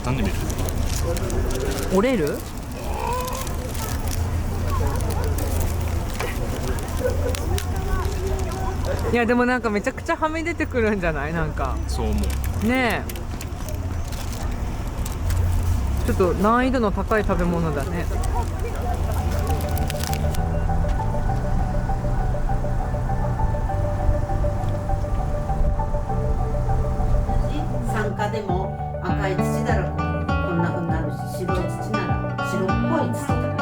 挟んでみる。折れる？いやでもなんかめちゃくちゃはみ出てくるんじゃない？なんかそう思う。ねえ、ちょっと難易度の高い食べ物だね。酸化でも赤い土だらこんな風になるし、白い土なら白っぽい土だらこ。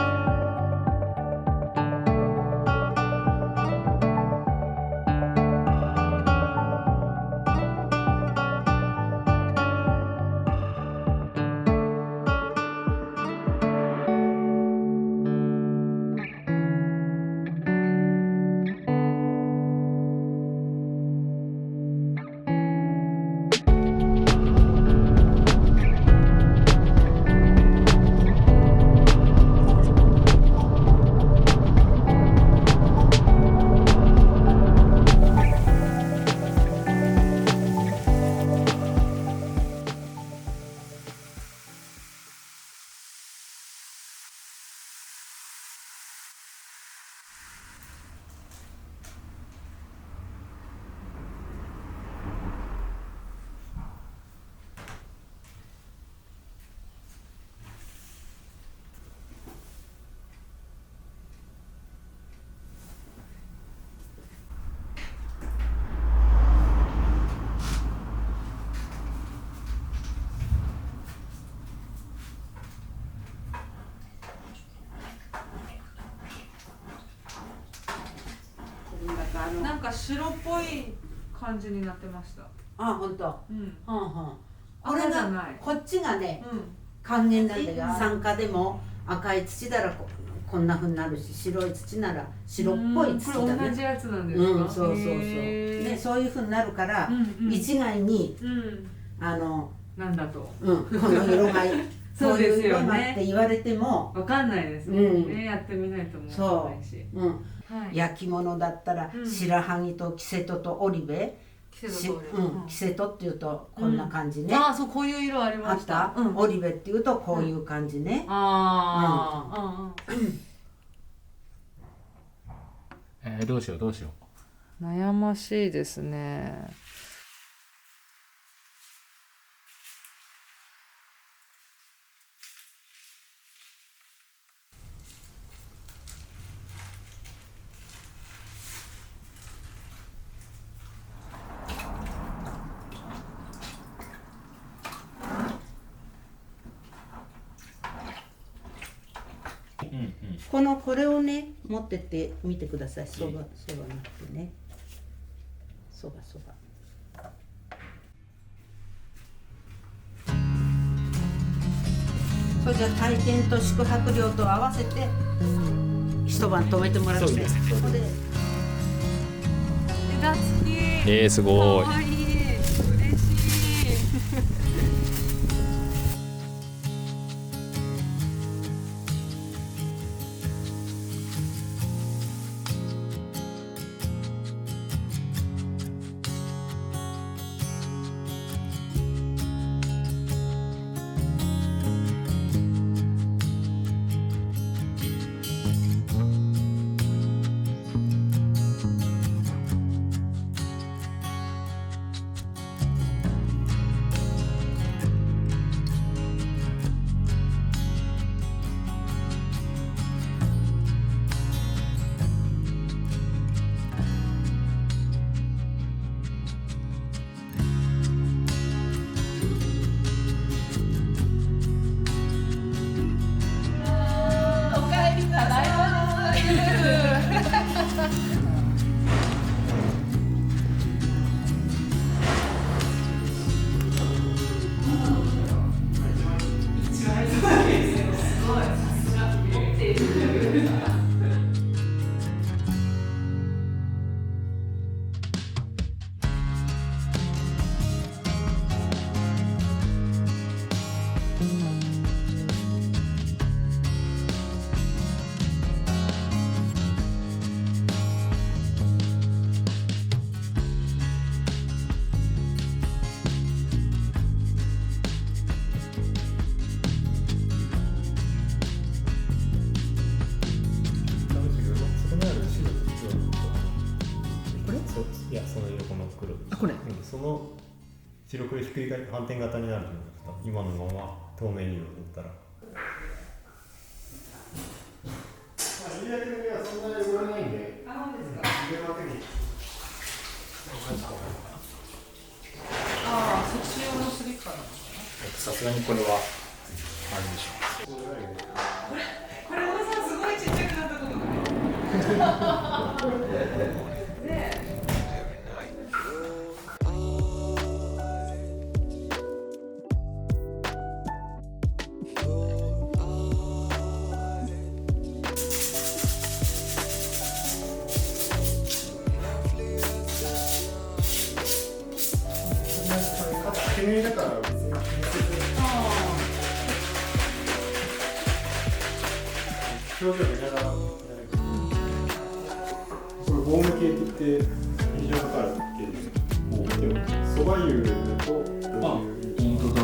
なんか白っぽい感じになってました。あ、本当。うん。これが赤じゃない。こっちがね、うん。還元なんだよ。酸化でも赤い土だらこんな風になるし、白い土なら白っぽい土だね。これ同じやつなんですか？うん、そうそうそう。へーね、そういう風になるから、うんうん一概になんだと。この色がそうですよねこういう色がって言われても、わかんないですもんね。やってみないと思わないし。はい。焼き物だったら白萩とキセトとオリベ、季節の通り。キセトっていうとこんな感じね。ああ、そう、こういう色ありあっました。た？オリベっていうとこういう感じね。ああ、どうしようどうしよ悩ましいですね。う。うんうん。これをね持ってってみてください。そばなくてね。そば。それじゃあ退店と宿泊料と合わせて一晩泊めてもらって。そうです。ここで枝付き。すごい。かわいい。嬉しい。いや、その横の黒です。あ、これその白黒ひっくり返って反転型になると思うんです。今のまま透明に塗ったら。入れだけの上はそんなに汚れないんで。あ、そうですか。入れだけに。ああ、そっち用のスリッパなのかさすがにこれはあれでしょな。これもさ、すごいちっちゃくなったことないねえ。手縫いだから別に表情見ながらこれボーム系って言って非常にかかる系ですそば湯とこういう本当だ。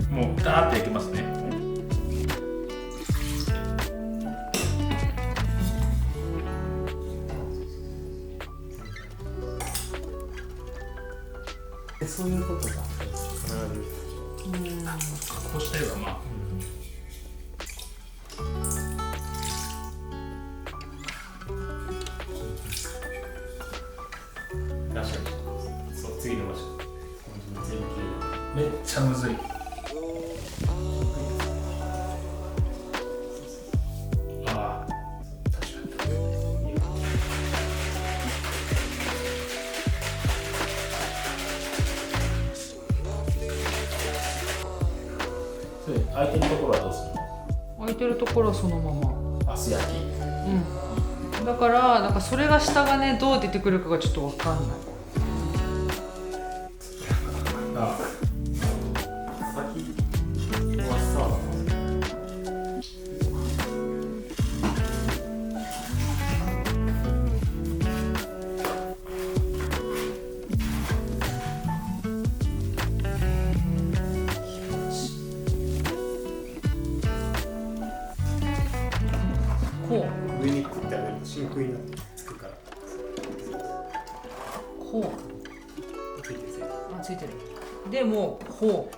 もうダーっていきますね。そういうことが必ずこうしたようなまあ。確かにそう次の場所全部綺麗めっちゃむずい。ああ、確かに。それ空いてるところはどうするの？空いてるところはそのまま。あ、素焼き。うん。だからなんかそれが下がねどう出てくるかがちょっとわかんない。あ先はさこ上に食ってあげると真空になってつくからうこう。ついてるあ、ついてる。でもこう。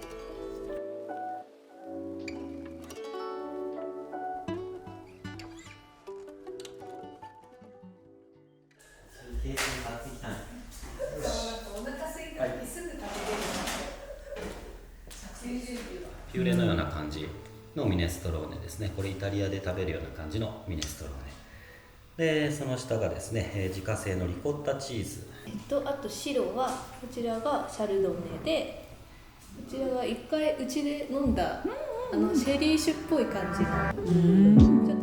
ピューレのような感じのミネストローネですね。これイタリアで食べるような感じのミネストローネで、その下がですね、自家製のリコッタチーズ。あと白はこちらがシャルドネで、こちらが一回うちで飲んだシェリー酒っぽい感じのちょっと変わった。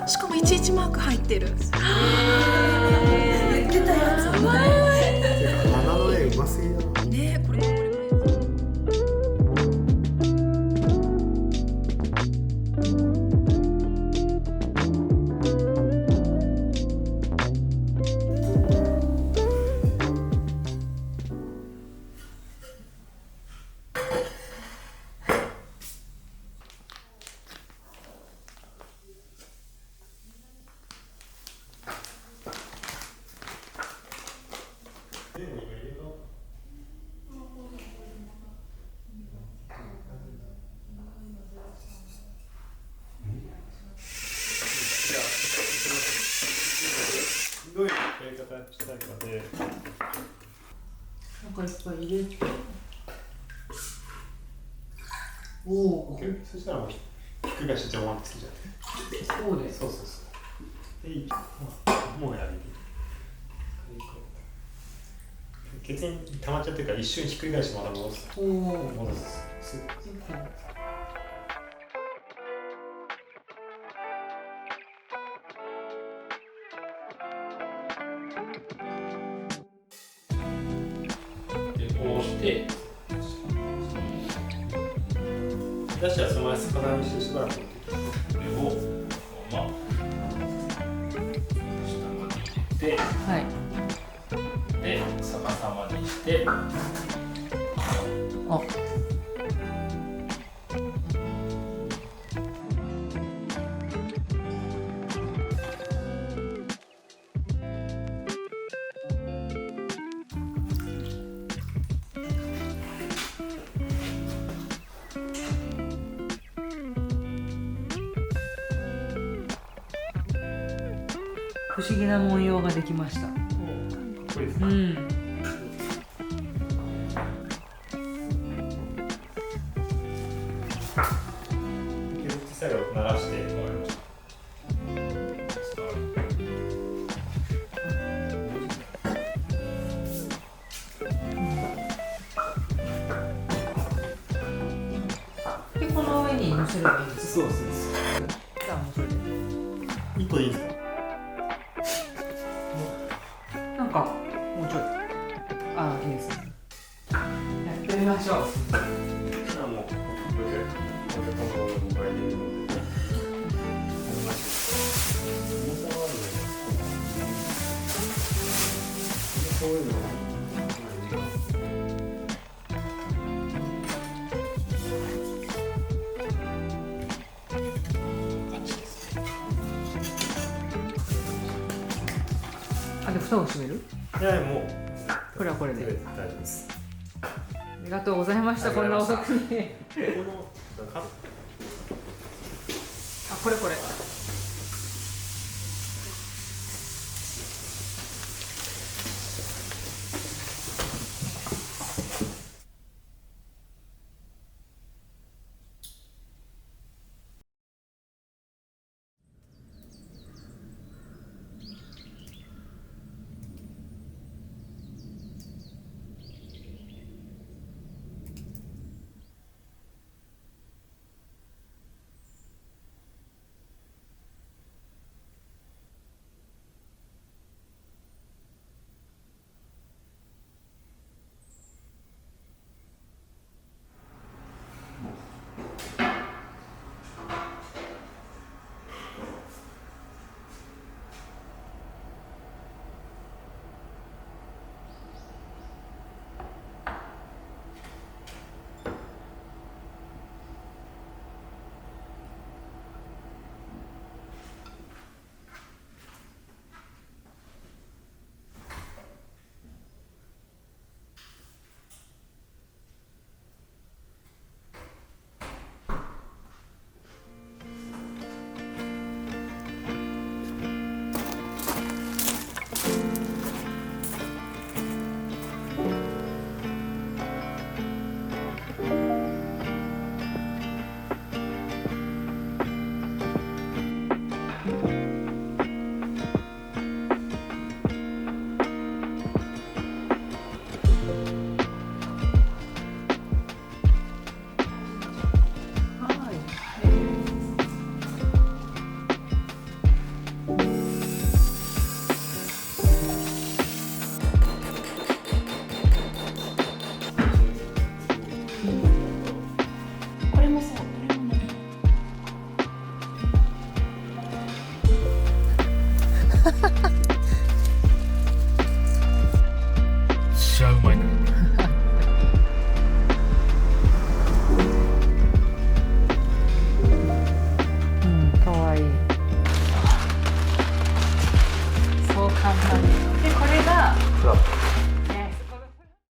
あ、しかも11マーク入ってる。言ってたやつ鼻の絵うますぎだなねえ、これしたいかで、なんかいっぱい入れて。おお。そしたらもうひっくり返してジャワンってつけちゃって。そうです。そうそうそうで、もうやりケツに溜まっちゃってるから一瞬ひっくり返してまた戻す。おお。戻す。でこうして出したらそのまま魚にしてしばらく置いてこれをこのまま下まで入れて、はいで逆さまにしてあ不思議な文様ができました。かっこいいですね。うん。削って最後鳴らして。でこの上に乗せればいいんですか。そうそうそう。じゃあもうそれで。一個でいいですか。なんかもうちょい。ああいいですね。やってみましょう。あもうこれでこれ卵を5回入れるので。重さはあるね。そういうの。あで蓋を閉める？いやもうこれはこれで。大丈夫です。ありがとうございました。こんな遅くに。このあこれこれ。